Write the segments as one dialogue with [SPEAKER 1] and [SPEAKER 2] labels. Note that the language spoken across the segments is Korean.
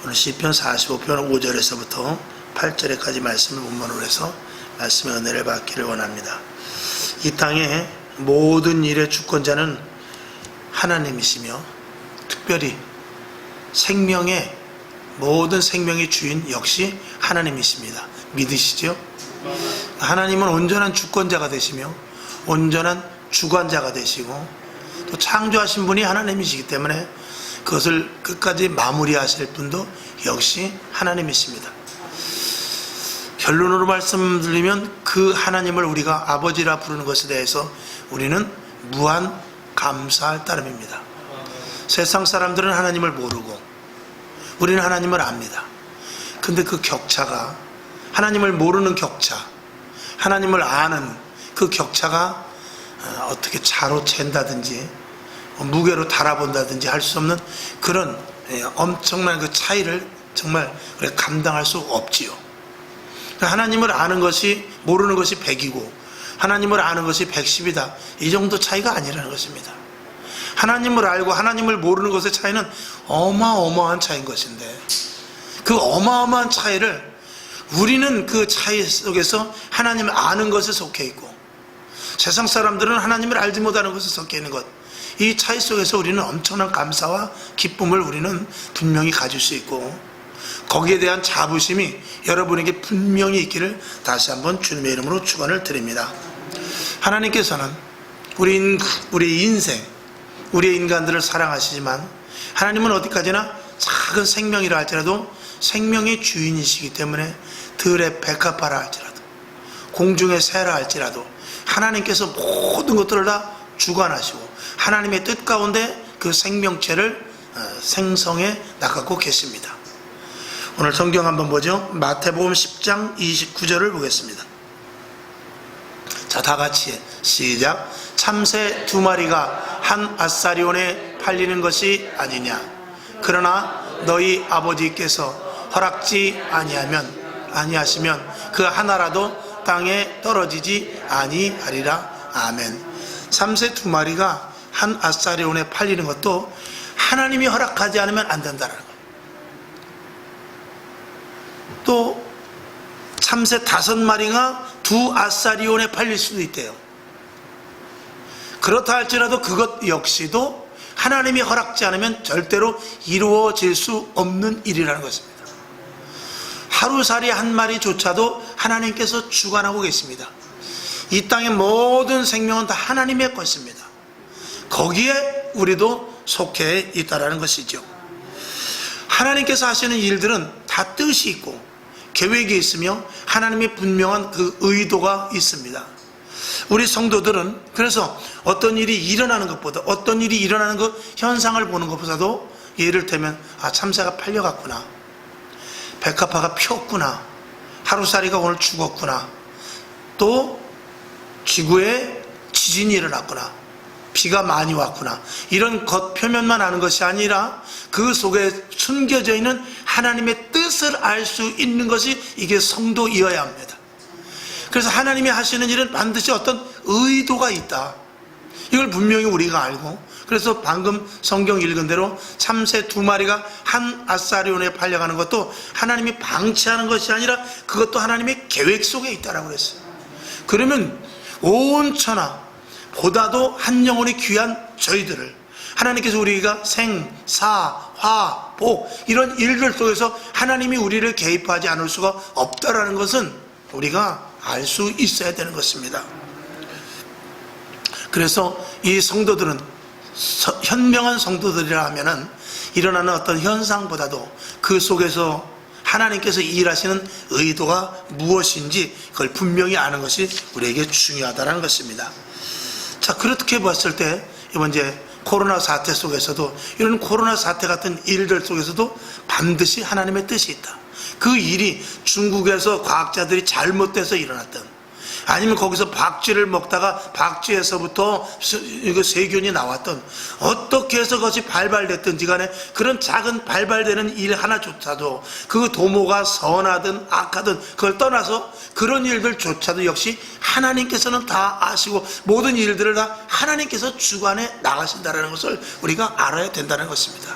[SPEAKER 1] 오늘 시편 45편 5절에서부터 8절에까지 말씀을 본문으로 해서 말씀의 은혜를 받기를 원합니다. 이 땅의 모든 일의 주권자는 하나님이시며 특별히 생명의 모든 생명의 주인 역시 하나님이십니다. 믿으시죠? 하나님은 온전한 주권자가 되시며 온전한 주관자가 되시고 또 창조하신 분이 하나님이시기 때문에 그것을 끝까지 마무리하실 분도 역시 하나님이십니다. 결론으로 말씀드리면 그 하나님을 우리가 아버지라 부르는 것에 대해서 우리는 무한 감사할 따름입니다. 세상 사람들은 하나님을 모르고 우리는 하나님을 압니다. 근데 그 격차가, 하나님을 모르는 격차, 하나님을 아는 그 격차가 어떻게 자로 잰다든지 무게로 달아본다든지 할 수 없는 그런 엄청난 그 차이를 정말 감당할 수 없지요. 하나님을 아는 것이, 모르는 것이 100이고 하나님을 아는 것이 110이다, 이 정도 차이가 아니라는 것입니다. 하나님을 알고 하나님을 모르는 것의 차이는 어마어마한 차이인 것인데, 그 어마어마한 차이를 우리는 그 차이 속에서 하나님을 아는 것에 속해 있고 세상 사람들은 하나님을 알지 못하는 것에 속해 있는 것, 이 차이 속에서 우리는 엄청난 감사와 기쁨을 우리는 분명히 가질 수 있고 거기에 대한 자부심이 여러분에게 분명히 있기를 다시 한번 주님의 이름으로 축원을 드립니다. 하나님께서는 우리 인생, 우리의 인간들을 사랑하시지만 하나님은 어디까지나 작은 생명이라 할지라도 생명의 주인이시기 때문에 들의 백합화라 할지라도 공중의 새라 할지라도 하나님께서 모든 것들을 다 주관하시고 하나님의 뜻 가운데 그 생명체를 생성해 나가고 계십니다. 오늘 성경 한번 보죠. 마태복음 10장 29절을 보겠습니다. 자, 다 같이 시작. 참새 2마리가 한 아사리온에 팔리는 것이 아니냐. 그러나 너희 아버지께서 허락지 아니하시면 그 하나라도 땅에 떨어지지 아니하리라. 아멘. 참새 2마리가 한 아사리온에 팔리는 것도 하나님이 허락하지 않으면 안 된다는 거예요. 또 참새 5마리가 2 아사리온에 팔릴 수도 있대요. 그렇다 할지라도 그것 역시도 하나님이 허락지 않으면 절대로 이루어질 수 없는 일이라는 것입니다. 하루살이 한 마리조차도 하나님께서 주관하고 계십니다. 이 땅의 모든 생명은 다 하나님의 것입니다. 거기에 우리도 속해 있다라는 것이죠. 하나님께서 하시는 일들은 다 뜻이 있고 계획이 있으며 하나님의 분명한 그 의도가 있습니다. 우리 성도들은 그래서 어떤 일이 일어나는 것보다, 어떤 일이 일어나는 그 현상을 보는 것보다도 예를 들면 참새가 팔려갔구나, 백합화가 피었구나, 하루살이가 오늘 죽었구나, 또 지구에 지진이 일어났구나, 비가 많이 왔구나, 이런 겉 표면만 아는 것이 아니라 그 속에 숨겨져 있는 하나님의 뜻을 알 수 있는 것이 이게 성도이어야 합니다. 그래서 하나님이 하시는 일은 반드시 어떤 의도가 있다, 이걸 분명히 우리가 알고, 그래서 방금 성경 읽은 대로 참새 2마리가 한 아사리온에 팔려가는 것도 하나님이 방치하는 것이 아니라 그것도 하나님의 계획 속에 있다라고 그랬어요. 그러면 온 천하 보다도 한 영혼이 귀한 저희들을 하나님께서 우리가 생, 사, 화, 복 이런 일들 속에서 하나님이 우리를 개입하지 않을 수가 없다라는 것은 우리가 알 수 있어야 되는 것입니다. 그래서 이 성도들은 현명한 성도들이라 하면은 일어나는 어떤 현상보다도 그 속에서 하나님께서 일하시는 의도가 무엇인지 그걸 분명히 아는 것이 우리에게 중요하다는 것입니다. 자, 그렇게 봤을 때 이번 이제 코로나 사태 속에서도, 이런 코로나 사태 같은 일들 속에서도 반드시 하나님의 뜻이 있다. 그 일이 중국에서 과학자들이 잘못돼서 일어났던, 아니면 거기서 박쥐를 먹다가 박쥐에서부터 세균이 나왔던, 어떻게 해서 그것이 발발됐든지 간에 그런 작은 발발되는 일 하나조차도 그 도모가 선하든 악하든 그걸 떠나서 그런 일들조차도 역시 하나님께서는 다 아시고 모든 일들을 다 하나님께서 주관해 나가신다는 것을 우리가 알아야 된다는 것입니다.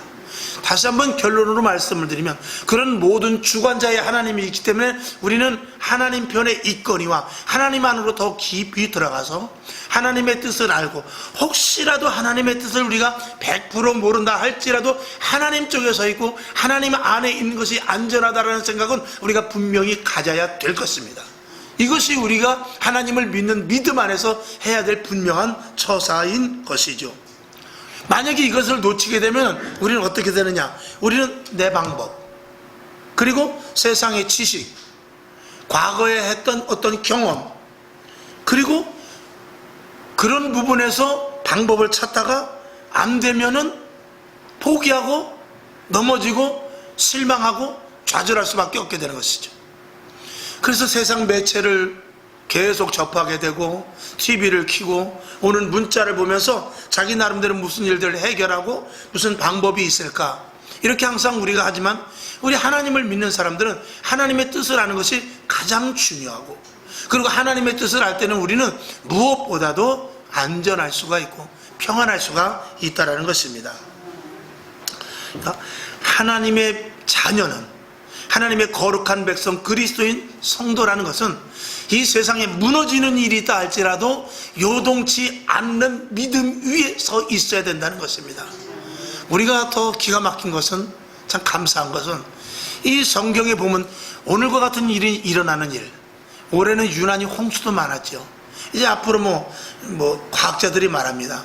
[SPEAKER 1] 다시 한번 결론으로 말씀을 드리면, 그런 모든 주관자의 하나님이 있기 때문에 우리는 하나님 편에 있거니와 하나님 안으로 더 깊이 들어가서 하나님의 뜻을 알고, 혹시라도 하나님의 뜻을 우리가 100% 모른다 할지라도 하나님 쪽에 서 있고 하나님 안에 있는 것이 안전하다는 생각은 우리가 분명히 가져야 될 것입니다. 이것이 우리가 하나님을 믿는 믿음 안에서 해야 될 분명한 처사인 것이죠. 만약에 이것을 놓치게 되면 우리는 어떻게 되느냐? 우리는 내 방법, 그리고 세상의 지식, 과거에 했던 어떤 경험, 그리고 그런 부분에서 방법을 찾다가 안 되면은 포기하고 넘어지고 실망하고 좌절할 수밖에 없게 되는 것이죠. 그래서 세상 매체를 계속 접하게 되고 TV를 켜고 오는 문자를 보면서 자기 나름대로 무슨 일들을 해결하고 무슨 방법이 있을까, 이렇게 항상 우리가 하지만, 우리 하나님을 믿는 사람들은 하나님의 뜻을 아는 것이 가장 중요하고, 그리고 하나님의 뜻을 알 때는 우리는 무엇보다도 안전할 수가 있고 평안할 수가 있다는 것입니다. 그러니까 하나님의 자녀는, 하나님의 거룩한 백성 그리스도인 성도라는 것은 이 세상에 무너지는 일이 있다 할지라도 요동치 않는 믿음 위에 서 있어야 된다는 것입니다. 우리가 더 기가 막힌 것은, 참 감사한 것은, 이 성경에 보면 오늘과 같은 일이 일어나는 일, 올해는 유난히 홍수도 많았죠. 이제 앞으로 뭐 과학자들이 말합니다.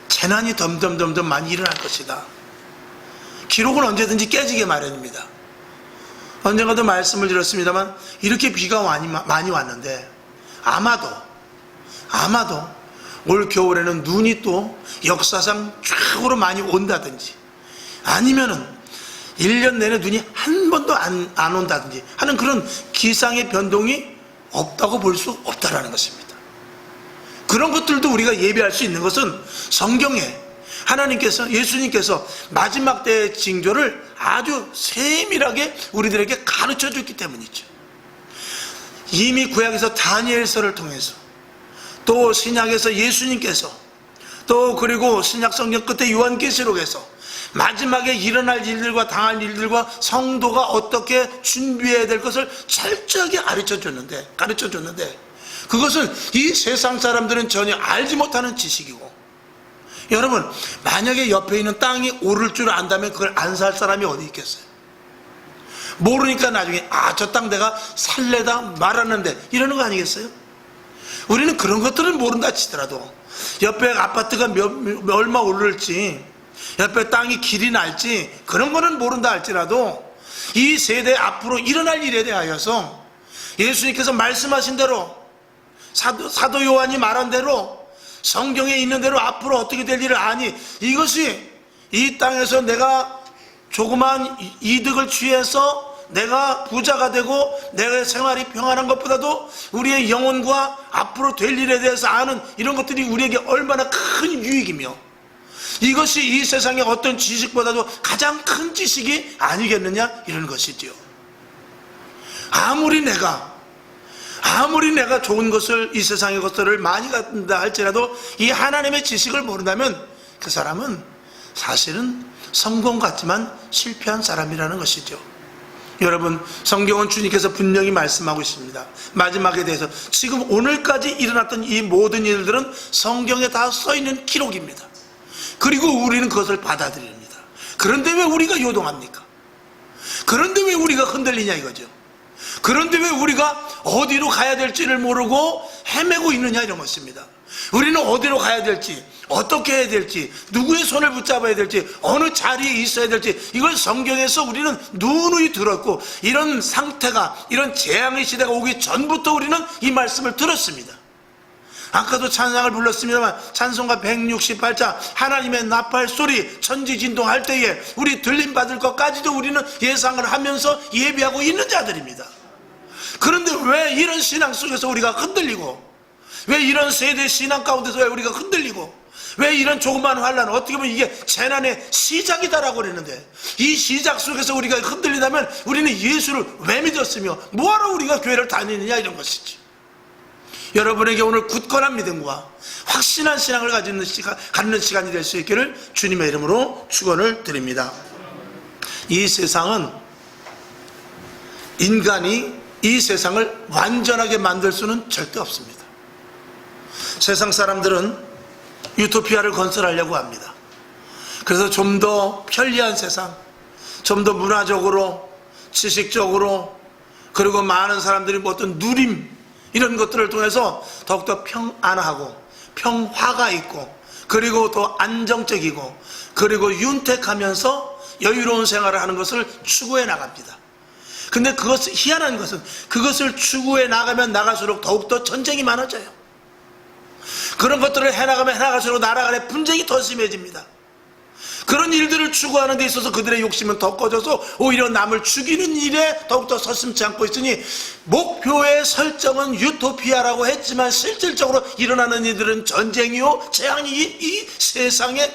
[SPEAKER 1] 재난이 점점 많이 일어날 것이다. 기록은 언제든지 깨지게 마련입니다. 언젠가도 말씀을 드렸습니다만, 이렇게 비가 많이 왔는데 아마도 올 겨울에는 눈이 또 역사상 최고로 많이 온다든지, 아니면은 1년 내내 눈이 한 번도 안 온다든지 하는 그런 기상의 변동이 없다고 볼 수 없다라는 것입니다. 그런 것들도 우리가 예비할 수 있는 것은 성경에 하나님께서, 예수님께서 마지막 때의 징조를 아주 세밀하게 우리들에게 가르쳐 줬기 때문이죠. 이미 구약에서 다니엘서를 통해서, 또 신약에서 예수님께서, 또 그리고 신약 성경 끝에 요한계시록에서 마지막에 일어날 일들과 당할 일들과 성도가 어떻게 준비해야 될 것을 철저하게 가르쳐 줬는데, 그것은 이 세상 사람들은 전혀 알지 못하는 지식이고, 여러분, 만약에 옆에 있는 땅이 오를 줄 안다면 그걸 안 살 사람이 어디 있겠어요? 모르니까 나중에 저 땅 내가 살래다 말았는데 이러는 거 아니겠어요? 우리는 그런 것들은 모른다 치더라도 옆에 아파트가 얼마 오를지, 옆에 땅이 길이 날지, 그런 거는 모른다 할지라도 이 세대 앞으로 일어날 일에 대하여서 예수님께서 말씀하신 대로, 사도 요한이 말한 대로, 성경에 있는 대로 앞으로 어떻게 될 일을 아니, 이것이 이 땅에서 내가 조그만 이득을 취해서 내가 부자가 되고 내 생활이 평안한 것보다도 우리의 영혼과 앞으로 될 일에 대해서 아는 이런 것들이 우리에게 얼마나 큰 유익이며, 이것이 이 세상의 어떤 지식보다도 가장 큰 지식이 아니겠느냐, 이런 것이지요. 아무리 내가 좋은 것을, 이 세상의 것들을 많이 갖는다 할지라도 이 하나님의 지식을 모른다면 그 사람은 사실은 성공 같지만 실패한 사람이라는 것이죠. 여러분, 성경은 주님께서 분명히 말씀하고 있습니다. 마지막에 대해서 지금 오늘까지 일어났던 이 모든 일들은 성경에 다 써있는 기록입니다. 그리고 우리는 그것을 받아들입니다. 그런데 왜 우리가 요동합니까? 그런데 왜 우리가 흔들리냐 이거죠. 그런데 왜 우리가 어디로 가야 될지를 모르고 헤매고 있느냐, 이런 것입니다. 우리는 어디로 가야 될지, 어떻게 해야 될지, 누구의 손을 붙잡아야 될지, 어느 자리에 있어야 될지, 이걸 성경에서 우리는 누누이 들었고, 이런 상태가, 이런 재앙의 시대가 오기 전부터 우리는 이 말씀을 들었습니다. 아까도 찬양을 불렀습니다만 찬송가 168자 하나님의 나팔 소리 천지진동할 때에 우리 들림 받을 것까지도 우리는 예상을 하면서 예비하고 있는 자들입니다. 그런데 왜 이런 신앙 속에서 우리가 흔들리고, 왜 이런 세대 신앙 가운데서 왜 우리가 흔들리고, 왜 이런 조그만 환란, 어떻게 보면 이게 재난의 시작이다라고 그랬는데 이 시작 속에서 우리가 흔들리다면 우리는 예수를 왜 믿었으며 뭐하러 우리가 교회를 다니느냐, 이런 것이지. 여러분에게 오늘 굳건한 믿음과 확신한 신앙을 갖는 시간이 될 수 있기를 주님의 이름으로 축원을 드립니다. 이 세상은 인간이 이 세상을 완전하게 만들 수는 절대 없습니다. 세상 사람들은 유토피아를 건설하려고 합니다. 그래서 좀 더 편리한 세상, 좀 더 문화적으로, 지식적으로, 그리고 많은 사람들이 어떤 누림, 이런 것들을 통해서 더욱더 평안하고 평화가 있고, 그리고 더 안정적이고, 그리고 윤택하면서 여유로운 생활을 하는 것을 추구해 나갑니다. 근데 그것은, 희한한 것은 그것을 추구해 나가면 나갈수록 더욱더 전쟁이 많아져요. 그런 것들을 해나가면 해나갈수록 나라 간의 분쟁이 더 심해집니다. 그런 일들을 추구하는 데 있어서 그들의 욕심은 더 커져서 오히려 남을 죽이는 일에 더욱더 서슴지 않고 있으니, 목표의 설정은 유토피아라고 했지만 실질적으로 일어나는 일들은 전쟁이요 재앙이 이 세상에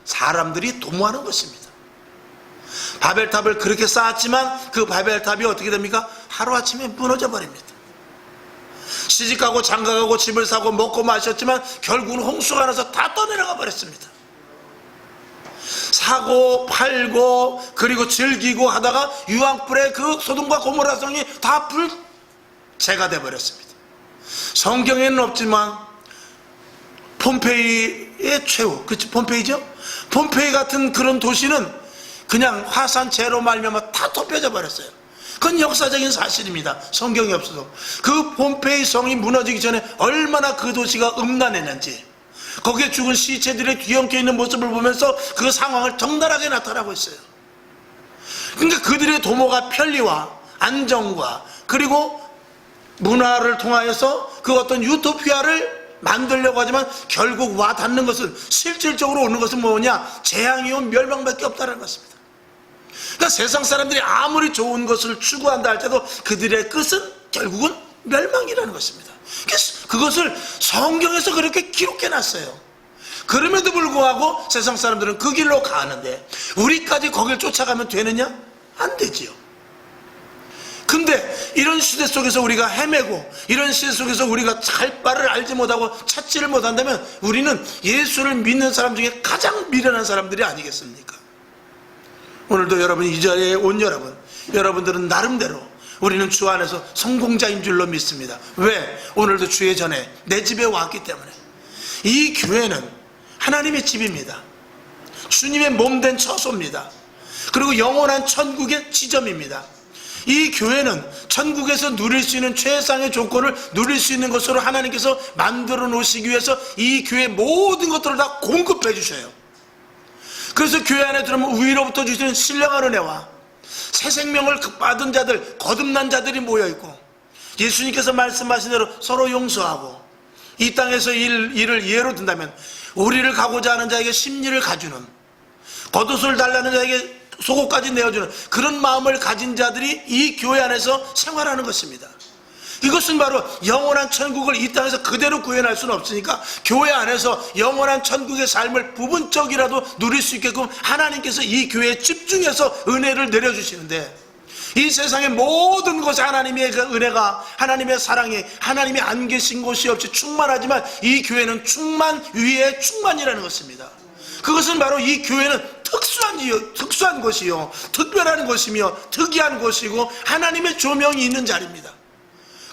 [SPEAKER 1] 사람들이 도모하는 것입니다. 바벨탑을 그렇게 쌓았지만 그 바벨탑이 어떻게 됩니까? 하루아침에 무너져 버립니다. 시집가고 장가가고 집을 사고 먹고 마셨지만 결국은 홍수가 나서 다 떠내려가 버렸습니다. 사고 팔고 그리고 즐기고 하다가 유황불에 그 소돔과 고모라 성이 다 불재가 돼 버렸습니다. 성경에는 없지만 폼페이의 최후, 그치, 폼페이죠? 폼페이 같은 그런 도시는 그냥 화산재로 말미암아 다 덮여져 버렸어요. 그건 역사적인 사실입니다. 성경이 없어도. 그 폼페이 성이 무너지기 전에 얼마나 그 도시가 음란했는지, 거기에 죽은 시체들의 뒤엉켜 있는 모습을 보면서 그 상황을 적나라하게 나타나고 있어요. 그러니까 그들의 도모가 편리와 안정과 그리고 문화를 통하여서 그 어떤 유토피아를 만들려고 하지만 결국 와 닿는 것은, 실질적으로 오는 것은 뭐냐? 재앙이요 멸망밖에 없다는 것입니다. 그러니까 세상 사람들이 아무리 좋은 것을 추구한다 할지라도 그들의 끝은 결국은 멸망이라는 것입니다. 그것을 성경에서 그렇게 기록해 놨어요. 그럼에도 불구하고 세상 사람들은 그 길로 가는데 우리까지 거길 쫓아가면 되느냐? 안 되지요. 근데 이런 시대 속에서 우리가 헤매고, 이런 시대 속에서 우리가 갈 바를 알지 못하고 찾지를 못한다면 우리는 예수를 믿는 사람 중에 가장 미련한 사람들이 아니겠습니까? 오늘도 여러분, 이 자리에 온 여러분들은 나름대로 우리는 주 안에서 성공자인 줄로 믿습니다. 왜? 오늘도 주의 전에 내 집에 왔기 때문에. 이 교회는 하나님의 집입니다. 주님의 몸된 처소입니다. 그리고 영원한 천국의 지점입니다. 이 교회는 천국에서 누릴 수 있는 최상의 조건을 누릴 수 있는 것으로 하나님께서 만들어 놓으시기 위해서 이 교회의 모든 것들을 다 공급해 주셔요. 그래서 교회 안에 들어오면 위로부터 주시는 신령한 은혜와 새 생명을 받은 자들, 거듭난 자들이 모여있고, 예수님께서 말씀하신 대로 서로 용서하고, 이 땅에서 일을 예로 든다면 우리를 가고자 하는 자에게 심리를 가주는, 겉옷을 달라는 자에게 속옷까지 내어주는 그런 마음을 가진 자들이 이 교회 안에서 생활하는 것입니다. 이것은 바로 영원한 천국을 이 땅에서 그대로 구현할 수는 없으니까 교회 안에서 영원한 천국의 삶을 부분적이라도 누릴 수 있게끔 하나님께서 이 교회에 집중해서 은혜를 내려주시는데, 이 세상의 모든 것에 하나님의 그 은혜가, 하나님의 사랑이, 하나님이 안 계신 곳이 없이 충만하지만 이 교회는 충만 위에 충만이라는 것입니다. 그것은 바로 이 교회는 특수한 것이요, 특별한 것이며 특이한 것이고 하나님의 조명이 있는 자리입니다.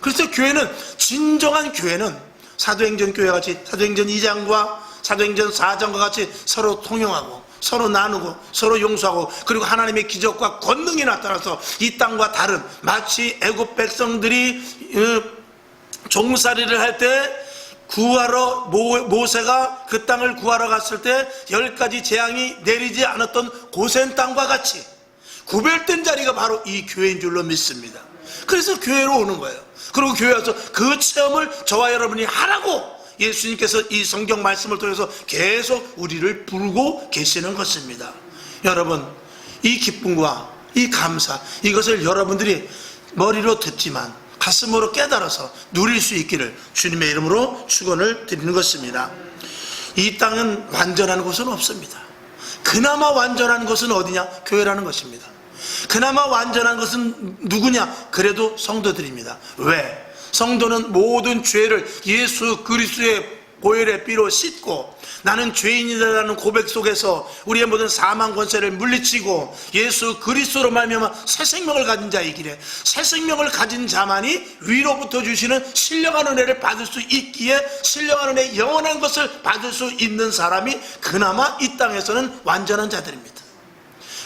[SPEAKER 1] 그래서 교회는, 진정한 교회는 사도행전 교회 같이 사도행전 2장과 사도행전 4장과 같이 서로 통용하고 서로 나누고 서로 용서하고, 그리고 하나님의 기적과 권능이 나타나서 이 땅과 다른, 마치 애굽 백성들이 종살이를 할 때 구하러 모세가 그 땅을 구하러 갔을 때 10가지 재앙이 내리지 않았던 고센 땅과 같이 구별된 자리가 바로 이 교회인 줄로 믿습니다. 그래서 교회로 오는 거예요. 그리고 교회 와서 그 체험을 저와 여러분이 하라고 예수님께서 이 성경 말씀을 통해서 계속 우리를 부르고 계시는 것입니다. 여러분, 이 기쁨과 이 감사, 이것을 여러분들이 머리로 듣지만 가슴으로 깨달아서 누릴 수 있기를 주님의 이름으로 축원을 드리는 것입니다. 이 땅은 완전한 곳은 없습니다. 그나마 완전한 곳은 어디냐? 교회라는 것입니다. 그나마 완전한 것은 누구냐? 그래도 성도들입니다. 왜? 성도는 모든 죄를 예수 그리스도의 보혈의 피로 씻고 나는 죄인이다라는 고백 속에서 우리의 모든 사망 권세를 물리치고 예수 그리스도로 말미암아 새 생명을 가진 자의 길에 새 생명을 가진 자만이 위로부터 주시는 신령한 은혜를 받을 수 있기에 신령한 은혜 영원한 것을 받을 수 있는 사람이 그나마 이 땅에서는 완전한 자들입니다.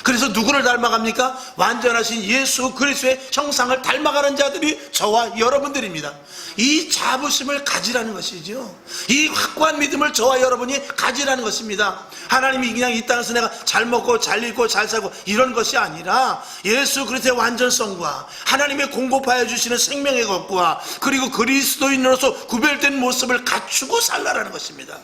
[SPEAKER 1] 그래서 누구를 닮아갑니까? 완전하신 예수 그리스도의 형상을 닮아가는 자들이 저와 여러분들입니다. 이 자부심을 가지라는 것이죠. 이 확고한 믿음을 저와 여러분이 가지라는 것입니다. 하나님이 그냥 이 땅에서 내가 잘 먹고 잘 입고 잘 살고 이런 것이 아니라 예수 그리스도의 완전성과 하나님의 공급하여 주시는 생명의 것과 그리고 그리스도인으로서 구별된 모습을 갖추고 살라라는 것입니다.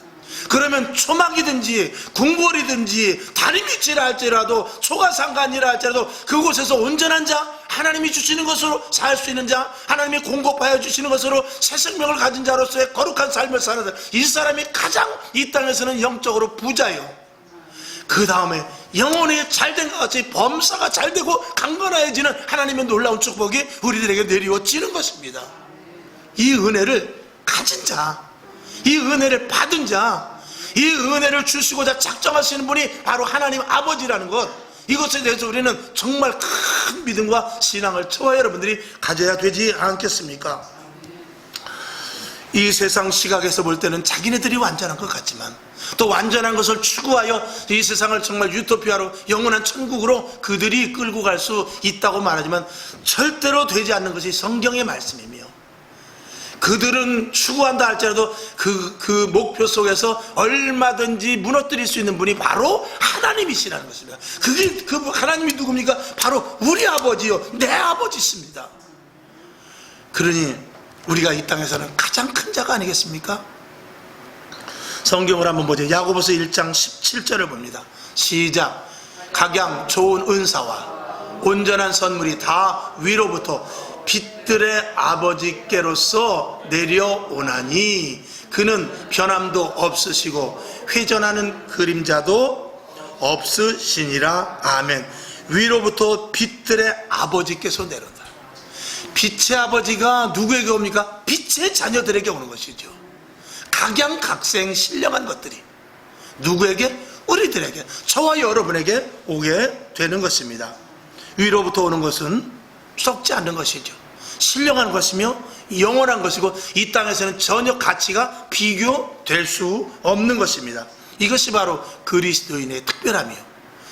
[SPEAKER 1] 그러면 초막이든지 궁궐이든지 다리 밑이라 할지라도 초가상간이라 할지라도 그곳에서 온전한 자, 하나님이 주시는 것으로 살 수 있는 자, 하나님이 공급하여 주시는 것으로 새 생명을 가진 자로서의 거룩한 삶을 사는 자, 이 사람이 가장 이 땅에서는 영적으로 부자요. 그 다음에 영혼이 잘된 것 같이 범사가 잘되고 강건해지는 하나님의 놀라운 축복이 우리들에게 내리워지는 것입니다. 이 은혜를 가진 자, 이 은혜를 받은 자, 이 은혜를 주시고자 작정하시는 분이 바로 하나님 아버지라는 것, 이것에 대해서 우리는 정말 큰 믿음과 신앙을 저와 여러분들이 가져야 되지 않겠습니까? 이 세상 시각에서 볼 때는 자기네들이 완전한 것 같지만 또 완전한 것을 추구하여 이 세상을 정말 유토피아로 영원한 천국으로 그들이 끌고 갈 수 있다고 말하지만 절대로 되지 않는 것이 성경의 말씀이며, 그들은 추구한다 할지라도 그 목표 속에서 얼마든지 무너뜨릴 수 있는 분이 바로 하나님이시라는 것입니다. 그 하나님이 누굽니까? 바로 우리 아버지요, 내 아버지십니다. 그러니 우리가 이 땅에서는 가장 큰 자가 아니겠습니까? 성경을 한번 보죠. 야고보서 1장 17절을 봅니다. 시작. 각양 좋은 은사와 온전한 선물이 다 위로부터 빛들의 아버지께로서 내려오나니 그는 변함도 없으시고 회전하는 그림자도 없으시니라. 아멘. 위로부터 빛들의 아버지께서 내려온다. 빛의 아버지가 누구에게 옵니까? 빛의 자녀들에게 오는 것이죠. 각양각색 신령한 것들이 누구에게? 우리들에게, 저와 여러분에게 오게 되는 것입니다. 위로부터 오는 것은 썩지 않는 것이죠. 신령한 것이며 영원한 것이고 이 땅에서는 전혀 가치가 비교될 수 없는 것입니다. 이것이 바로 그리스도인의 특별함이요,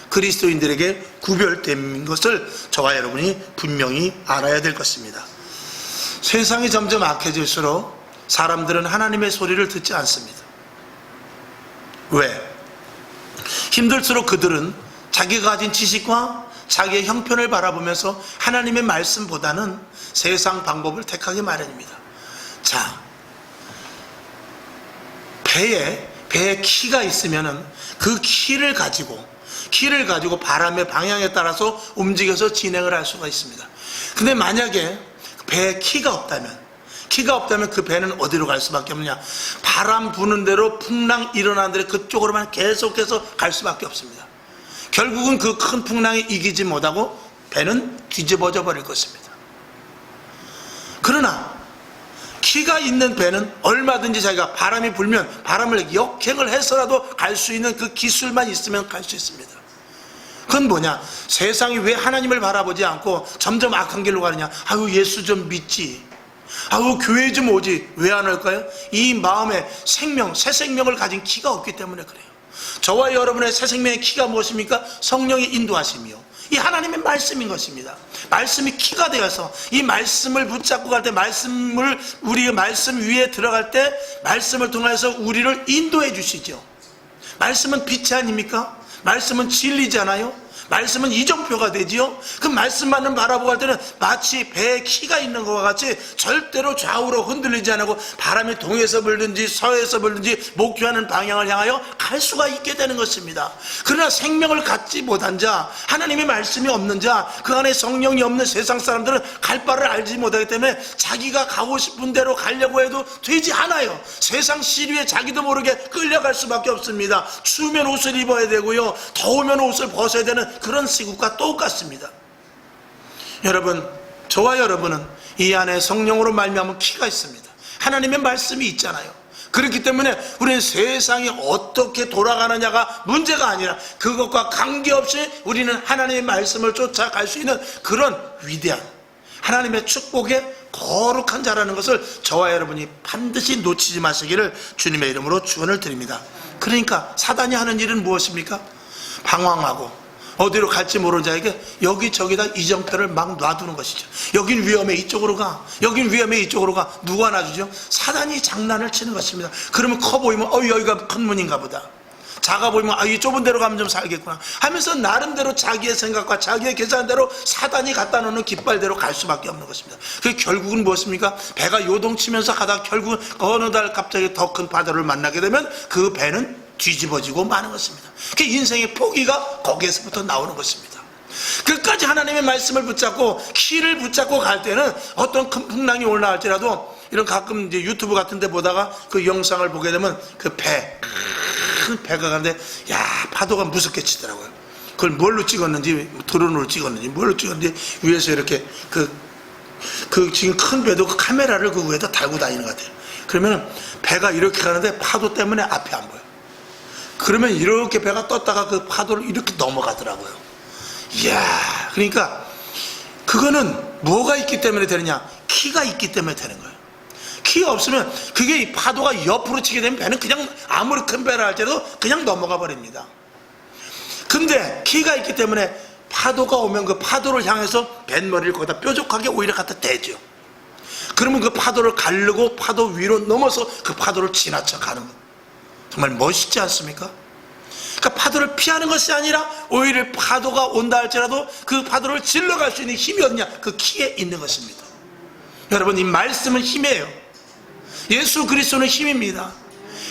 [SPEAKER 1] 그리스도인들에게 구별된 것을 저와 여러분이 분명히 알아야 될 것입니다. 세상이 점점 악해질수록 사람들은 하나님의 소리를 듣지 않습니다. 왜? 힘들수록 그들은 자기가 가진 지식과 자기의 형편을 바라보면서 하나님의 말씀보다는 세상 방법을 택하기 마련입니다. 자, 배에 키가 있으면은 그 키를 가지고 바람의 방향에 따라서 움직여서 진행을 할 수가 있습니다. 근데 만약에 배에 키가 없다면 그 배는 어디로 갈 수밖에 없느냐? 바람 부는 대로, 풍랑 일어나는 대로 그쪽으로만 계속해서 갈 수밖에 없습니다. 결국은 그 큰 풍랑에 이기지 못하고 배는 뒤집어져 버릴 것입니다. 그러나 키가 있는 배는 얼마든지 자기가 바람이 불면 바람을 역행을 해서라도 갈 수 있는 그 기술만 있으면 갈 수 있습니다. 그건 뭐냐? 세상이 왜 하나님을 바라보지 않고 점점 악한 길로 가느냐? 아유, 예수 좀 믿지, 아유, 교회 좀 오지. 왜 안 올까요? 이 마음에 생명, 새 생명을 가진 키가 없기 때문에 그래요. 저와 여러분의 새 생명의 키가 무엇입니까? 성령의 인도하심이요, 이 하나님의 말씀인 것입니다. 말씀이 키가 되어서 이 말씀을 붙잡고 갈 때, 우리의 말씀 위에 들어갈 때 말씀을 통해서 우리를 인도해 주시죠. 말씀은 빛이 아닙니까? 말씀은 진리잖아요. 말씀은 이정표가 되지요. 그 말씀만을 바라보고 할 때는 마치 배에 키가 있는 것과 같이 절대로 좌우로 흔들리지 않고 바람이 동에서 불든지 서에서 불든지 목표하는 방향을 향하여 갈 수가 있게 되는 것입니다. 그러나 생명을 갖지 못한 자, 하나님의 말씀이 없는 자, 그 안에 성령이 없는 세상 사람들은 갈 바를 알지 못하기 때문에 자기가 가고 싶은 대로 가려고 해도 되지 않아요. 세상 시류에 자기도 모르게 끌려갈 수밖에 없습니다. 추우면 옷을 입어야 되고요, 더우면 옷을 벗어야 되는 그런 시국과 똑같습니다. 여러분, 저와 여러분은 이 안에 성령으로 말미암은 키가 있습니다. 하나님의 말씀이 있잖아요. 그렇기 때문에 우리는 세상이 어떻게 돌아가느냐가 문제가 아니라 그것과 관계없이 우리는 하나님의 말씀을 쫓아갈 수 있는 그런 위대한 하나님의 축복의 거룩한 자라는 것을 저와 여러분이 반드시 놓치지 마시기를 주님의 이름으로 축원을 드립니다. 그러니까 사단이 하는 일은 무엇입니까? 방황하고 어디로 갈지 모르는 자에게 여기저기다 이정표를 막 놔두는 것이죠. 여긴 위험해 이쪽으로 가, 여긴 위험해 이쪽으로 가. 누가 놔주죠? 사단이 장난을 치는 것입니다. 그러면 커 보이면 여기가 큰 문인가 보다, 작아 보이면 이 좁은 데로 가면 좀 살겠구나 하면서 나름대로 자기의 생각과 자기의 계산대로 사단이 갖다 놓는 깃발대로 갈 수밖에 없는 것입니다. 그게 결국은 무엇입니까? 배가 요동치면서 가다가 결국은 어느 날 갑자기 더 큰 바다를 만나게 되면 그 배는 뒤집어지고 마는 것입니다. 그 인생의 포기가 거기에서부터 나오는 것입니다. 끝까지 하나님의 말씀을 붙잡고 키를 붙잡고 갈 때는 어떤 큰 풍랑이 올라갈지라도, 이런 가끔 이제 유튜브 같은 데 보다가 그 영상을 보게 되면 그 큰 배가 가는데 파도가 무섭게 치더라고요. 그걸 뭘로 찍었는지, 드론으로 찍었는지 뭘로 찍었는지 위에서 이렇게 그 지금 큰 배도 그 카메라를 그 위에다 달고 다니는 것 같아요. 그러면 배가 이렇게 가는데 파도 때문에 앞이 안 보여. 그러면 이렇게 배가 떴다가 그 파도를 이렇게 넘어가더라고요. 이야, 그러니까 그거는 뭐가 있기 때문에 되느냐? 키가 있기 때문에 되는 거예요. 키가 없으면 그게 파도가 옆으로 치게 되면 배는 그냥 아무리 큰 배를 할지라도 그냥 넘어가 버립니다. 근데 키가 있기 때문에 파도가 오면 그 파도를 향해서 뱃머리를 거기다 뾰족하게 오히려 갖다 대죠. 그러면 그 파도를 가르고 파도 위로 넘어서 그 파도를 지나쳐 가는 거예요. 정말 멋있지 않습니까? 그러니까 파도를 피하는 것이 아니라 오히려 파도가 온다 할지라도 그 파도를 질러갈 수 있는 힘이 어디냐? 그 키에 있는 것입니다. 여러분, 이 말씀은 힘이에요. 예수 그리스도는 힘입니다.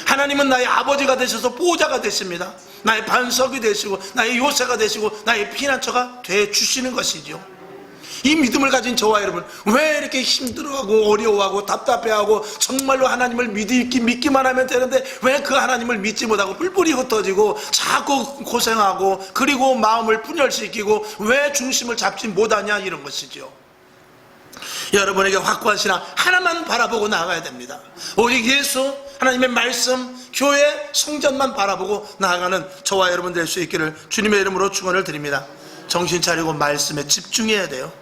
[SPEAKER 1] 하나님은 나의 아버지가 되셔서 보호자가 되십니다. 나의 반석이 되시고 나의 요새가 되시고 나의 피난처가 되주시는 것이죠. 이 믿음을 가진 저와 여러분, 왜 이렇게 힘들어하고 어려워하고 답답해하고 정말로 하나님을 믿기만 하면 되는데 왜 그 하나님을 믿지 못하고 뿔뿔이 흩어지고 자꾸 고생하고 그리고 마음을 분열시키고 왜 중심을 잡지 못하냐, 이런 것이죠. 여러분에게 확고한 신앙 하나만 바라보고 나아가야 됩니다. 오직 예수, 하나님의 말씀, 교회, 성전만 바라보고 나아가는 저와 여러분 될 수 있기를 주님의 이름으로 축원을 드립니다. 정신 차리고 말씀에 집중해야 돼요.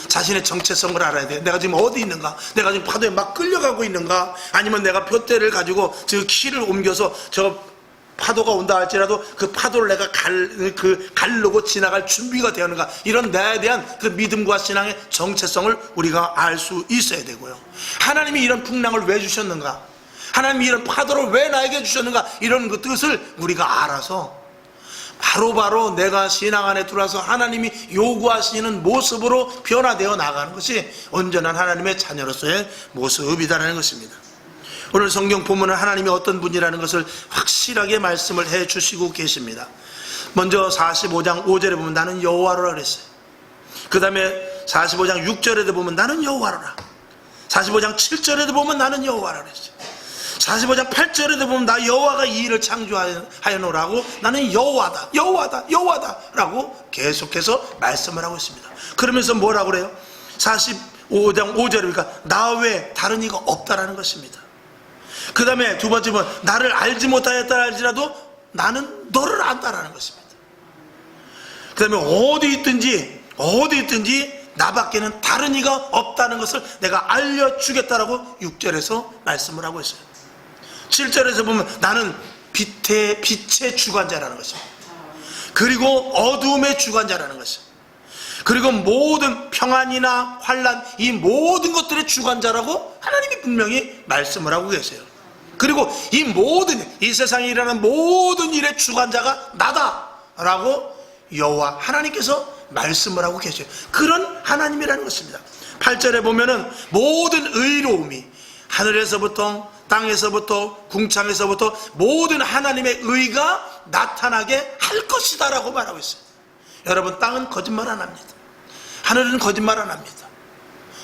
[SPEAKER 1] 자신의 정체성을 알아야 돼요. 내가 지금 어디 있는가? 내가 지금 파도에 막 끌려가고 있는가? 아니면 내가 둏대를 가지고 저 키를 옮겨서 저 파도가 온다 할지라도 그 파도를 내가 가르고 지나갈 준비가 되었는가? 이런 나에 대한 그 믿음과 신앙의 정체성을 우리가 알 수 있어야 되고요. 하나님이 이런 풍랑을 왜 주셨는가? 하나님이 이런 파도를 왜 나에게 주셨는가? 이런 그 뜻을 우리가 알아서 바로 내가 신앙 안에 들어와서 하나님이 요구하시는 모습으로 변화되어 나가는 것이 온전한 하나님의 자녀로서의 모습이다라는 것입니다. 오늘 성경 본문은 하나님이 어떤 분이라는 것을 확실하게 말씀을 해 주시고 계십니다. 먼저 45장 5절에 보면 나는 여호와로라 그랬어요. 그 다음에 45장 6절에도 보면 나는 여호와로라. 45장 7절에도 보면 나는 여호와라 그랬어요. 45장 8절에도 보면 나 여호와가 이 일을 창조하여노라고, 나는 여호와다 여호와다 여호와다 라고 계속해서 말씀을 하고 있습니다. 그러면서 뭐라고 그래요? 45장 5절에 보니까 나 외에 다른 이가 없다라는 것입니다. 그 다음에 두 번째 보면 나를 알지 못하였다 할지라도 나는 너를 안다라는 것입니다. 그 다음에 어디 있든지 나밖에는 다른 이가 없다는 것을 내가 알려주겠다라고 6절에서 말씀을 하고 있어요. 7절에서 보면 나는 빛의 주관자라는 것입니다. 그리고 어두움의 주관자라는 것입니다. 그리고 모든 평안이나 환난, 이 모든 것들의 주관자라고 하나님이 분명히 말씀을 하고 계세요. 그리고 이 세상에 일어나는 모든 일의 주관자가 나다라고 여호와 하나님께서 말씀을 하고 계세요. 그런 하나님이라는 것입니다. 8절에 보면은 모든 의로움이 하늘에서부터 땅에서부터 궁창에서부터 모든 하나님의 의가 나타나게 할 것이다 라고 말하고 있어요. 여러분, 땅은 거짓말 안 합니다. 하늘은 거짓말 안 합니다.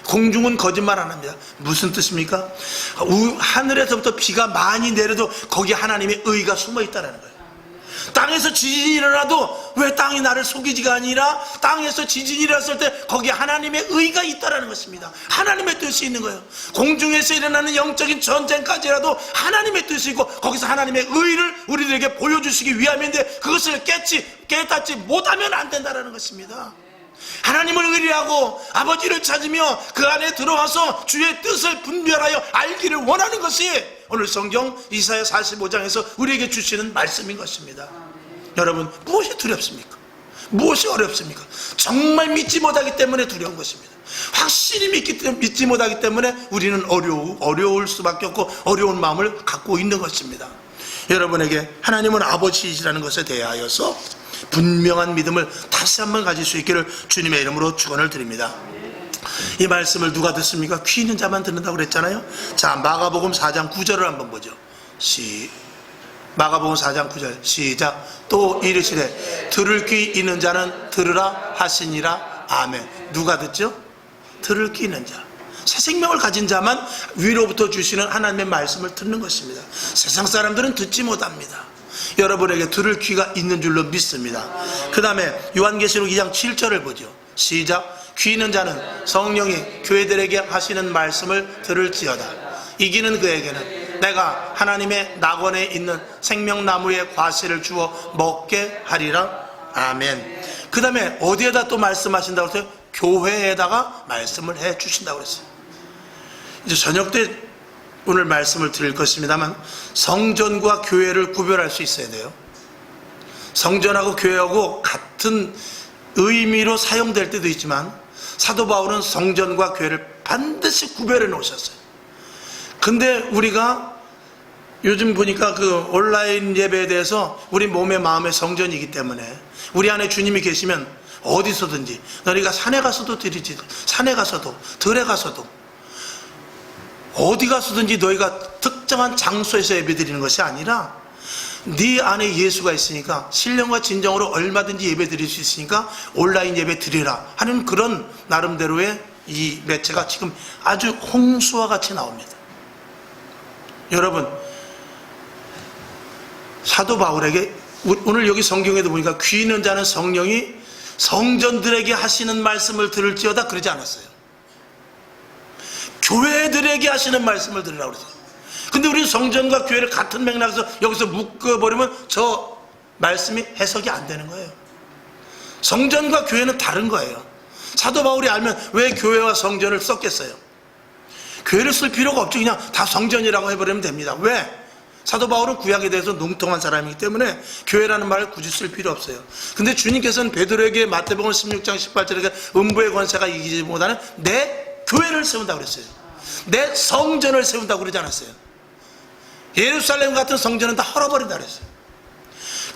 [SPEAKER 1] 공중은 거짓말 안 합니다. 무슨 뜻입니까? 하늘에서부터 비가 많이 내려도 거기 하나님의 의가 숨어 있다는 거예요. 땅에서 지진이 일어나도 왜 땅이 나를 속이지가 아니라 땅에서 지진이 일어났을 때 거기에 하나님의 의가 있다라는 것입니다. 하나님의 뜻이 있는 거예요. 공중에서 일어나는 영적인 전쟁까지라도 하나님의 뜻이 있고 거기서 하나님의 의를 우리들에게 보여주시기 위함인데 그것을 깨닫지 못하면 안 된다는 것입니다. 하나님을 의리하고 아버지를 찾으며 그 안에 들어와서 주의 뜻을 분별하여 알기를 원하는 것이 오늘 성경 이사야 45장에서 우리에게 주시는 말씀인 것입니다. 여러분, 무엇이 두렵습니까? 무엇이 어렵습니까? 정말 믿지 못하기 때문에 두려운 것입니다. 확실히 믿지 못하기 때문에 우리는 어려울 수밖에 없고 어려운 마음을 갖고 있는 것입니다. 여러분에게 하나님은 아버지이시라는 것에 대하여서 분명한 믿음을 다시 한번 가질 수 있기를 주님의 이름으로 축원을 드립니다. 이 말씀을 누가 듣습니까? 귀 있는 자만 듣는다고 그랬잖아요. 자, 마가복음 4장 9절을 한번 보죠. 마가복음 4장 9절 시작. 또 이르시되 들을 귀 있는 자는 들으라 하시니라. 아멘. 누가 듣죠? 들을 귀 있는 자, 새 생명을 가진 자만 위로부터 주시는 하나님의 말씀을 듣는 것입니다. 세상 사람들은 듣지 못합니다. 여러분에게 들을 귀가 있는 줄로 믿습니다. 그 다음에 요한계시록 2장 7절을 보죠. 시작. 귀 있는 자는 성령이 교회들에게 하시는 말씀을 들을지어다. 이기는 그에게는 내가 하나님의 낙원에 있는 생명나무의 과실을 주어 먹게 하리라. 아멘. 그 다음에 어디에다 또 말씀하신다고 했어요? 교회에다가 말씀을 해 주신다고 그랬어요. 이제 저녁 때 오늘 말씀을 드릴 것입니다만 성전과 교회를 구별할 수 있어야 돼요. 성전하고 교회하고 같은 의미로 사용될 때도 있지만 사도 바울은 성전과 교회를 반드시 구별해 놓으셨어요. 근데 우리가 요즘 보니까 그 온라인 예배에 대해서 우리 몸의 마음의 성전이기 때문에 우리 안에 주님이 계시면 어디서든지 너희가 산에 가서도 드리지, 산에 가서도 들에 가서도 어디 가서든지 너희가 특정한 장소에서 예배 드리는 것이 아니라 네 안에 예수가 있으니까 신령과 진정으로 얼마든지 예배 드릴 수 있으니까 온라인 예배 드리라 하는 그런 나름대로의 이 매체가 지금 아주 홍수와 같이 나옵니다. 여러분, 사도 바울에게 오늘 여기 성경에도 보니까 귀 있는 자는 성령이 성전들에게 하시는 말씀을 들을지어다 그러지 않았어요. 교회들에게 하시는 말씀을 들으라고 그랬어요. 근데 우리는 성전과 교회를 같은 맥락에서 여기서 묶어버리면 저 말씀이 해석이 안 되는 거예요. 성전과 교회는 다른 거예요. 사도 바울이 알면 왜 교회와 성전을 썼겠어요? 교회를 쓸 필요가 없죠. 그냥 다 성전이라고 해버리면 됩니다. 왜? 사도 바울은 구약에 대해서 농통한 사람이기 때문에 교회라는 말을 굳이 쓸 필요 없어요. 근데 주님께서는 베드로에게 마태복음 16장 18절에 음부의 권세가 이기지 못하는 내 교회를 세운다고 그랬어요. 내 성전을 세운다고 그러지 않았어요. 예루살렘 같은 성전은 다 헐어버린다 그랬어요.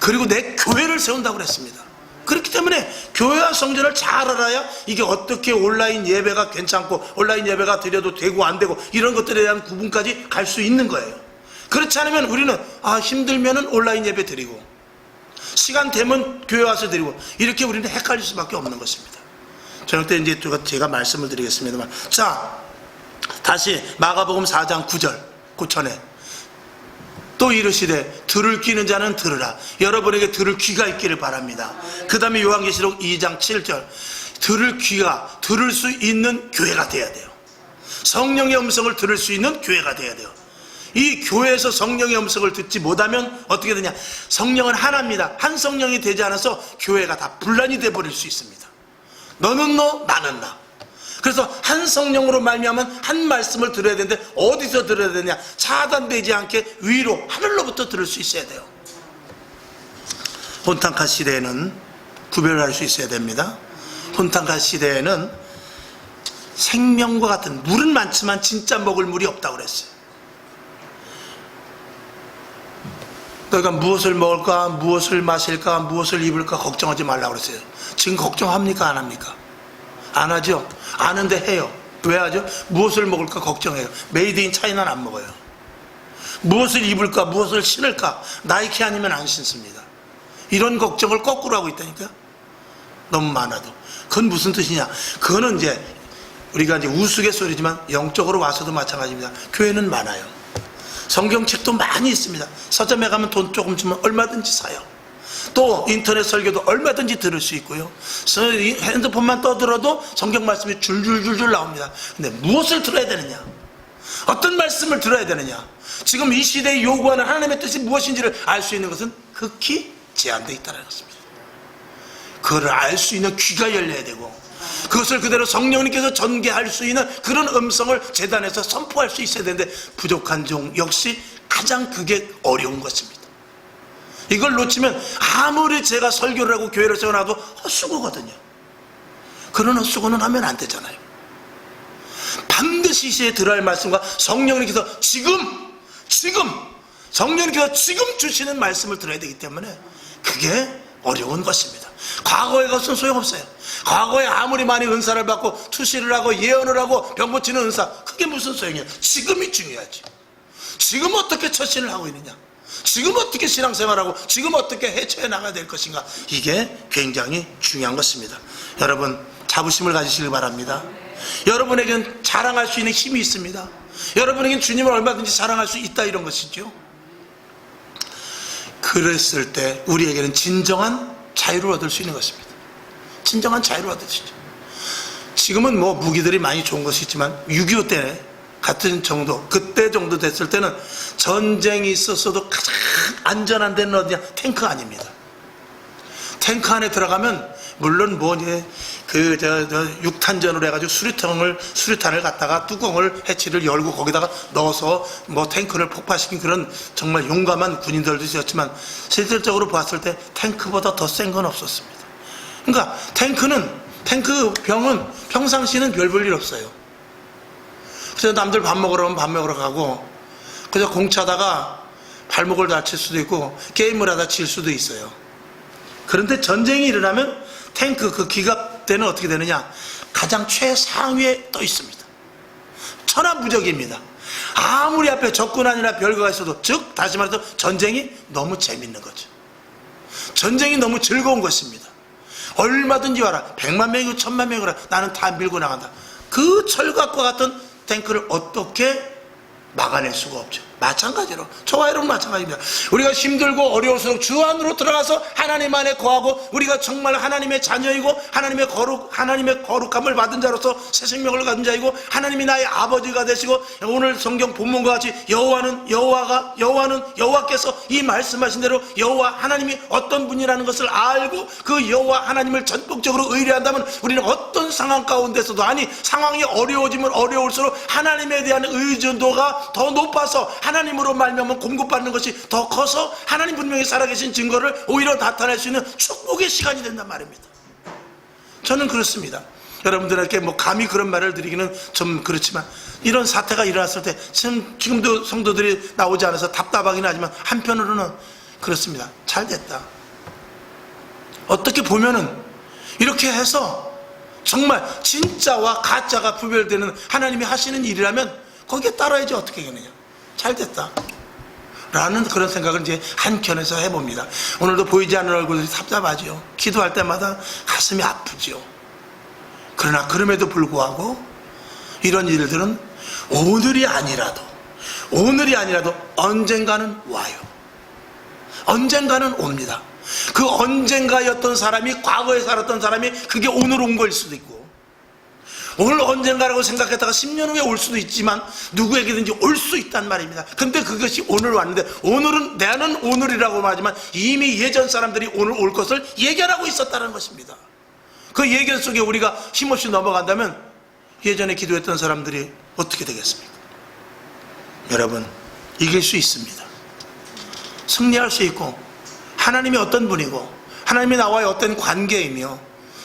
[SPEAKER 1] 그리고 내 교회를 세운다고 그랬습니다. 그렇기 때문에 교회와 성전을 잘 알아야 이게 어떻게 온라인 예배가 괜찮고 온라인 예배가 드려도 되고 안 되고 이런 것들에 대한 구분까지 갈 수 있는 거예요. 그렇지 않으면 우리는 힘들면은 온라인 예배 드리고 시간 되면 교회 와서 드리고 이렇게 우리는 헷갈릴 수밖에 없는 것입니다. 저녁 때 이제 제가 말씀을 드리겠습니다만, 자, 다시 마가복음 4장 9절 그 전에 또 이르시되 들을 귀 있는 자는 들으라. 여러분에게 들을 귀가 있기를 바랍니다. 그 다음에 요한계시록 2장 7절 들을 수 있는 교회가 돼야 돼요. 성령의 음성을 들을 수 있는 교회가 돼야 돼요. 이 교회에서 성령의 음성을 듣지 못하면 어떻게 되냐, 성령은 하나입니다. 한 성령이 되지 않아서 교회가 다 분란이 돼버릴 수 있습니다. 너는 너, 나는 나. 그래서 한 성령으로 말미암은 한 말씀을 들어야 되는데 어디서 들어야 되냐, 차단되지 않게 위로 하늘로부터 들을 수 있어야 돼요. 혼탕한 시대에는 구별할 수 있어야 됩니다. 혼탕한 시대에는 생명과 같은 물은 많지만 진짜 먹을 물이 없다고 그랬어요. 너희가 무엇을 먹을까, 무엇을 마실까, 무엇을 입을까 걱정하지 말라고 그랬어요. 지금 걱정합니까, 안 합니까? 안 하죠? 아는데 해요. 왜 하죠? 무엇을 먹을까 걱정해요. 메이드 인 차이나는 안 먹어요. 무엇을 입을까, 무엇을 신을까, 나이키 아니면 안 신습니다. 이런 걱정을 거꾸로 하고 있다니까. 너무 많아도. 그건 무슨 뜻이냐, 그거는 이제 우리가 이제 우스갯소리지만 영적으로 와서도 마찬가지입니다. 교회는 많아요. 성경책도 많이 있습니다. 서점에 가면 돈 조금 주면 얼마든지 사요. 또 인터넷 설교도 얼마든지 들을 수 있고요. 핸드폰만 떠들어도 성경 말씀이 줄줄줄줄 나옵니다. 근데 무엇을 들어야 되느냐? 어떤 말씀을 들어야 되느냐? 지금 이 시대에 요구하는 하나님의 뜻이 무엇인지를 알 수 있는 것은 극히 제한되어 있다는 것입니다. 그거를 알 수 있는 귀가 열려야 되고, 그것을 그대로 성령님께서 전개할 수 있는 그런 음성을 제단에서 선포할 수 있어야 되는데, 부족한 종 역시 가장 그게 어려운 것입니다. 이걸 놓치면 아무리 제가 설교를 하고 교회를 세워놔도 헛수고거든요. 그런 헛수고는 하면 안 되잖아요. 반드시 이 시대에 들어야 할 말씀과 성령님께서 지금 성령님께서 지금 주시는 말씀을 들어야 되기 때문에 그게 어려운 것입니다. 과거의 것은 소용없어요. 과거에 아무리 많이 은사를 받고 투시를 하고 예언을 하고 병 고치는 은사, 그게 무슨 소용이에요? 지금이 중요하지. 지금 어떻게 처신을 하고 있느냐, 지금 어떻게 신앙생활하고 지금 어떻게 헤쳐해 나가야 될 것인가, 이게 굉장히 중요한 것입니다. 여러분, 자부심을 가지시길 바랍니다. 여러분에겐 자랑할 수 있는 힘이 있습니다. 여러분에겐 주님을 얼마든지 자랑할 수 있다, 이런 것이죠. 그랬을 때 우리에게는 진정한 자유를 얻을 수 있는 것입니다. 진정한 자유를 얻을 수 있죠. 지금은 뭐 무기들이 많이 좋은 것이 있지만 6.25 때 같은 정도, 그때 정도 됐을 때는 전쟁이 있었어도 가장 안전한 데는 어디냐? 탱크 아닙니다. 탱크 안에 들어가면 물론 뭐 이제 그 6탄전으로 해가지고 수류탄을 갖다가 뚜껑을 해치를 열고 거기다가 넣어서 뭐 탱크를 폭파시킨 그런 정말 용감한 군인들도 있었지만, 실질적으로 봤을 때 탱크보다 더 센 건 없었습니다. 그러니까 탱크 병은 평상시는 별 볼 일 없어요. 그래서 남들 밥 먹으러 오면 밥 먹으러 가고, 그래서 공차다가 발목을 다칠 수도 있고 게임을 하다 질 수도 있어요. 그런데 전쟁이 일어나면 탱크 그 기갑대는 어떻게 되느냐? 가장 최상위에 떠 있습니다. 천하무적입니다. 아무리 앞에 적군아니나 별거가 있어도, 즉 다시 말해서 전쟁이 너무 재밌는 거죠. 전쟁이 너무 즐거운 것입니다. 얼마든지 와라, 100만 명이고 1000만 명이고 나는 다 밀고 나간다. 그 철갑과 같은 탱크를 어떻게 막아낼 수가 없죠. 마찬가지로 저와 여러분 마찬가지입니다. 우리가 힘들고 어려울수록 주 안으로 들어가서 하나님 안에 거하고, 우리가 정말 하나님의 자녀이고 하나님의 거룩함을 받은 자로서 새 생명을 가진 자이고, 하나님이 나의 아버지가 되시고, 오늘 성경 본문과 같이 여호와께서 이 말씀하신 대로 여호와 하나님이 어떤 분이라는 것을 알고 그 여호와 하나님을 전폭적으로 의뢰한다면, 우리는 어떤 상황 가운데서도, 아니 상황이 어려워지면 어려울수록 하나님에 대한 의존도가 더 높아서 하나님으로 말미암아 공급받는 것이 더 커서 하나님 분명히 살아계신 증거를 오히려 나타낼 수 있는 축복의 시간이 된단 말입니다. 저는 그렇습니다. 여러분들에게 뭐 감히 그런 말을 드리기는 좀 그렇지만, 이런 사태가 일어났을 때 지금도 성도들이 나오지 않아서 답답하긴 하지만 한편으로는 그렇습니다. 잘 됐다. 어떻게 보면은 이렇게 해서 정말 진짜와 가짜가 구별되는 하나님이 하시는 일이라면 거기에 따라야지 어떻게 하겠느냐. 잘 됐다 라는 그런 생각을 이제 한켠에서 해봅니다. 오늘도 보이지 않는 얼굴들이 답답하죠. 기도할 때마다 가슴이 아프죠. 그러나 그럼에도 불구하고 이런 일들은 오늘이 아니라도 언젠가는 와요. 언젠가는 옵니다. 그 언젠가였던 사람이, 과거에 살았던 사람이 그게 오늘 온 거일 수도 있고, 오늘 언젠가라고 생각했다가 10년 후에 올 수도 있지만 누구에게든지 올 수 있단 말입니다. 근데 그것이 오늘 왔는데, 오늘은 나는 오늘이라고 말하지만 이미 예전 사람들이 오늘 올 것을 예견하고 있었다는 것입니다. 그 예견 속에 우리가 힘없이 넘어간다면 예전에 기도했던 사람들이 어떻게 되겠습니까? 여러분, 이길 수 있습니다. 승리할 수 있고, 하나님이 어떤 분이고 하나님이 나와의 어떤 관계이며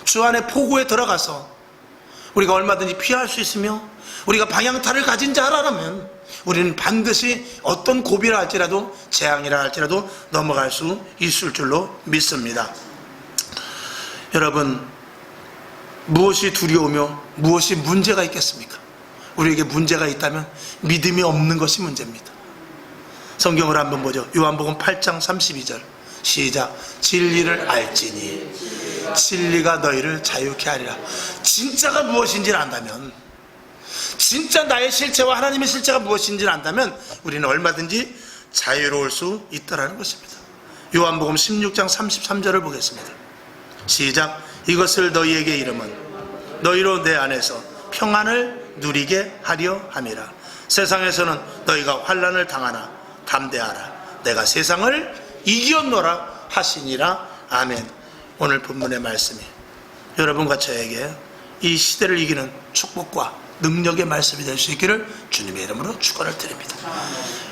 [SPEAKER 1] 주 안에 포구에 들어가서 우리가 얼마든지 피할 수 있으며, 우리가 방향타를 가진 자라면 우리는 반드시 어떤 고비라 할지라도, 재앙이라 할지라도 넘어갈 수 있을 줄로 믿습니다. 여러분, 무엇이 두려우며 무엇이 문제가 있겠습니까? 우리에게 문제가 있다면 믿음이 없는 것이 문제입니다. 성경을 한번 보죠. 요한복음 8장 32절 시작. 진리를 알지니 진리가 너희를 자유케 하리라. 진짜가 무엇인지를 안다면, 진짜 나의 실체와 하나님의 실체가 무엇인지를 안다면 우리는 얼마든지 자유로울 수 있다는 것입니다. 요한복음 16장 33절을 보겠습니다. 시작. 이것을 너희에게 이름은 너희로 내 안에서 평안을 누리게 하려 함이라. 세상에서는 너희가 환난을 당하나 담대하라. 내가 세상을 이겼노라 하시니라. 아멘. 오늘 본문의 말씀이 여러분과 저에게 이 시대를 이기는 축복과 능력의 말씀이 될 수 있기를 주님의 이름으로 축원을 드립니다.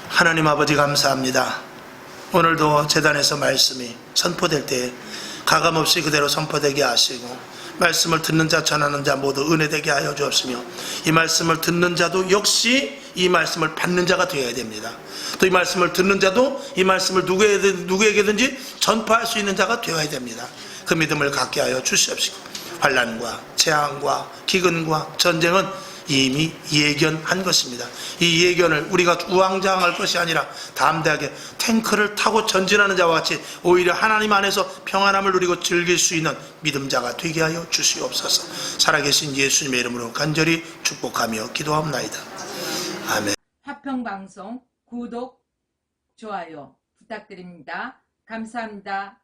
[SPEAKER 1] 하나님 아버지 감사합니다. 오늘도 제단에서 말씀이 선포될 때 가감없이 그대로 선포되게 하시고 말씀을 듣는 자 전하는 자 모두 은혜되게 하여 주옵시며 이 말씀을 듣는 자도 역시 이 말씀을 받는 자가 되어야 됩니다. 또 이 말씀을 듣는 자도 이 말씀을 누구에게든지 전파할 수 있는 자가 되어야 됩니다. 그 믿음을 갖게 하여 주시옵시고 환난과 재앙과 기근과 전쟁은 이미 예견한 것입니다. 이 예견을 우리가 우왕좌왕할 것이 아니라 담대하게 탱크를 타고 전진하는 자와 같이 오히려 하나님 안에서 평안함을 누리고 즐길 수 있는 믿음자가 되게 하여 주시옵소서. 살아계신 예수님의 이름으로 간절히 축복하며 기도합나이다. 아멘.
[SPEAKER 2] 화평방송 구독, 좋아요 부탁드립니다. 감사합니다.